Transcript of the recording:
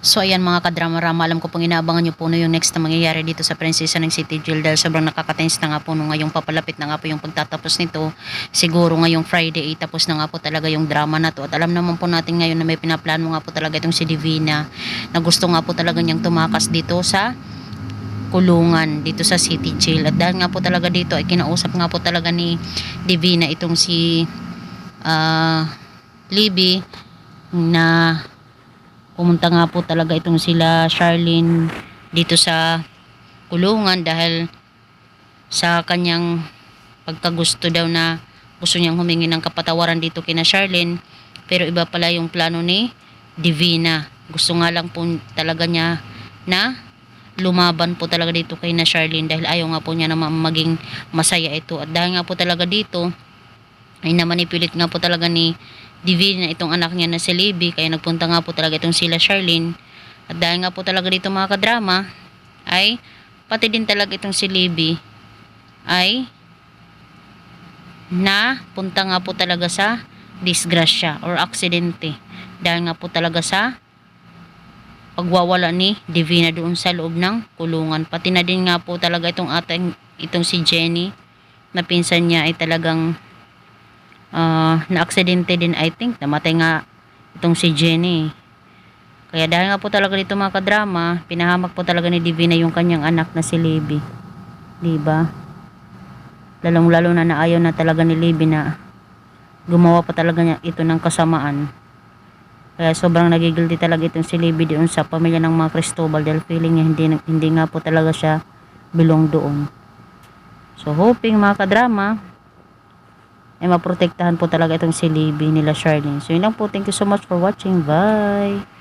So ayan mga kadrama-rama, alam ko pong inaabangan nyo po no yung next na mangyayari dito sa Prinsesa ng City Jail dahil sobrang nakaka-tense na nga po no ngayong papalapit na nga po yung pagtatapos nito. Siguro ngayong Friday tapos na nga po talaga yung drama na to at alam naman po natin ngayon na may pinaplano nga po talaga itong si Divina na gusto nga po talaga niyang tumakas dito sa kulungan dito sa City Jail at dahil nga po talaga dito ay kinausap nga po talaga ni Divina itong si Libby na pumunta nga po talaga itong sila Charlene dito sa kulungan dahil sa kanyang pagkagusto daw na gusto niyang humingi ng kapatawaran dito kina Charlene, pero iba pala yung plano ni Divina. Gusto nga lang po talaga niya na lumaban po talaga dito kay na Charlene dahil ayaw nga po niya na maging masaya ito at dahil nga po talaga dito ay namanipilit nga po talaga ni Divina itong anak niya na si Libby kaya nagpunta nga po talaga itong sila Charlene at dahil nga po talaga dito mga kadrama ay pati din talaga itong si Libby ay na punta nga po talaga sa disgrasya or aksidente dahil nga po talaga sa pagwawala ni Divina doon sa loob ng kulungan. Pati na din nga po talaga itong si Jenny na pinsan niya ay talagang na-aksidente din, I think namatay nga itong si Jenny. Kaya dahil nga po talaga dito mga kadrama, pinahamak po talaga ni Divina yung kanyang anak na si Libby, diba? Lalong lalo na naayaw na talaga ni Libby na gumawa pa talaga niya ito ng kasamaan. Kaya sobrang nagigilty talaga itong si Libby doon sa pamilya ng mga Cristobal dahil feeling niya hindi nga po talaga siya belong doon. So hoping mga kadrama ay maprotektahan po talaga itong si Libby nila Charlene. So yun lang po. Thank you so much for watching. Bye!